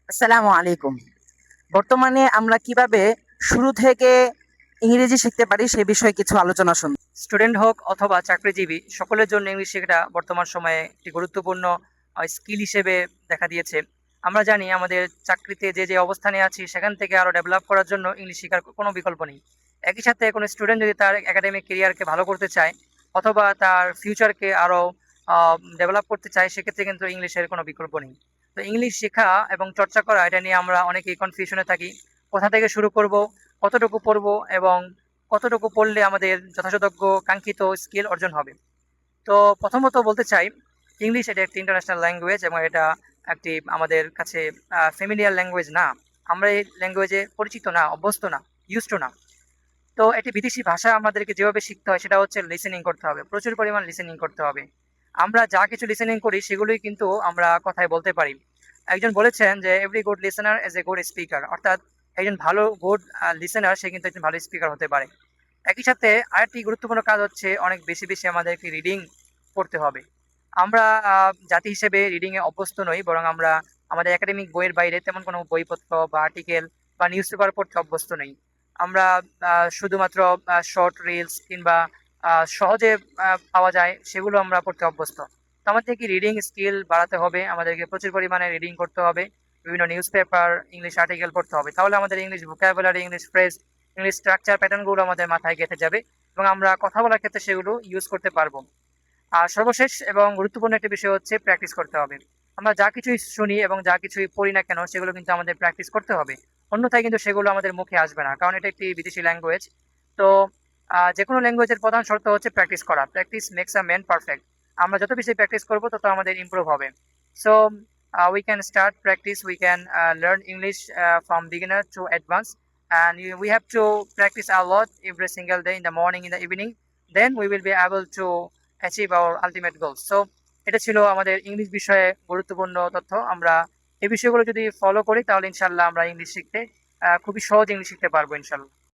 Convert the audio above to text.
আসসালামু আলাইকুম। বর্তমানে আমরা কিভাবে শুরু থেকে ইংরেজি শিখতে পারি সে বিষয়ে কিছু আলোচনা শুনব। স্টুডেন্ট হোক অথবা চাকরিজীবী সকলের জন্য ইংলিশ শেখাটা বর্তমান সময়ে একটি গুরুত্বপূর্ণ স্কিল হিসেবে দেখা দিয়েছে। আমরা জানি আমাদের চাকরিতে যে অবস্থানে আছি সেখান থেকে আরো ডেভেলপ করার জন্য ইংলিশ শেখার কোনো বিকল্প নেই। একই সাথে কোনো স্টুডেন্ট যদি তার একাডেমিক ক্যারিয়ারকে ভালো করতে চায় অথবা তার ফিউচারকে আরো ডেভেলপ করতে চায়, সেক্ষেত্রে কিন্তু ইংলিশের কোনো বিকল্প নেই। তো ইংলিশ শেখা এবং চর্চা করা এটা নিয়ে আমরা অনেকেই কনফিউশনে থাকি। কোথা থেকে শুরু করব, কতটুকু পড়বো এবং কতটুকু পড়লে আমাদের যথাযোগ্য কাঙ্ক্ষিত স্কিল অর্জন হবে। তো প্রথমত বলতে চাই, ইংলিশ এটা একটি ইন্টারন্যাশনাল ল্যাঙ্গুয়েজ এবং এটা একটি আমাদের কাছে ফ্যামিলিয়ার ল্যাঙ্গুয়েজ না। আমরা এই ল্যাঙ্গুয়েজে পরিচিত না, অভ্যস্ত না, ইউজড টু না। তো এটি বিদেশি ভাষা আমাদেরকে যেভাবে শিখতে হয় সেটা হচ্ছে লিসেনিং করতে হবে, প্রচুর পরিমাণ লিসেনিং করতে হবে। আমরা যা কিছু লিসেনিং করি সেগুলোই কিন্তু আমরা কথায় বলতে পারি। একজন বলেছেন যে every good listener is a good speaker, অর্থাৎ একজন ভালো গুড লিসেনার সে কিন্তু একজন ভালো স্পিকার হতে পারে। একই সাথে আরেকটি গুরুত্বপূর্ণ কাজ হচ্ছে অনেক বেশি বেশি আমাদেরকে রিডিং পড়তে হবে। আমরা জাতি হিসেবে রিডিং এ অভ্যস্ত নই, বরং আমরা আমাদের একাডেমিক বইয়ের বাইরে তেমন কোনো বইপত্র বা আর্টিকেল বা নিউজ পেপার পড়তে অভ্যস্ত নই। আমরা শুধুমাত্র শর্ট রিলস কিংবা সহজে পাওয়া যায় সেগুলো আমরা পড়তে অভ্যস্ত। তো আমাদেরকে রিডিং স্কিল বাড়াতে হবে, আমাদেরকে প্রচুর পরিমাণে রিডিং করতে হবে, বিভিন্ন নিউজ পেপার, ইংলিশ আর্টিকেল পড়তে হবে। তাহলে আমাদের English vocabulary, English phrase, English structure প্যাটার্নগুলো আমাদের মাথায় গেঁথে যাবে এবং আমরা কথা বলার ক্ষেত্রে সেগুলো ইউজ করতে পারবো। আর সর্বশেষ এবং গুরুত্বপূর্ণ একটা বিষয় হচ্ছে প্র্যাকটিস করতে হবে। আমরা যা কিছুই শুনি এবং যা কিছুই পড়ি না কেন সেগুলো কিন্তু আমাদের প্র্যাকটিস করতে হবে। অন্যথায় কিন্তু সেগুলো আমাদের মুখে আসবে না, কারণ এটা একটি বিদেশি ল্যাঙ্গুয়েজ। তো যে কোনো ল্যাঙ্গুয়েজের প্রধান শর্ত হচ্ছে প্র্যাকটিস করা। Practice makes a man perfect. আমরা যত বেশি প্র্যাকটিস করবো তত আমাদের ইমপ্রুভ হবে। So we can start practice, we can learn English from beginner to advanced, and we have to practice a lot every single day, in the morning, in the evening, then we will be able to achieve our ultimate goals. So এটা ছিল আমাদের English বিষয়ে গুরুত্বপূর্ণ তথ্য। আমরা এই বিষয়গুলো যদি ফলো করি তাহলে ইনশাল্লাহ আমরা ইংলিশ শিখতে খুবই সহজ ইংলিশ শিখতে পারবো ইনশাল্লাহ।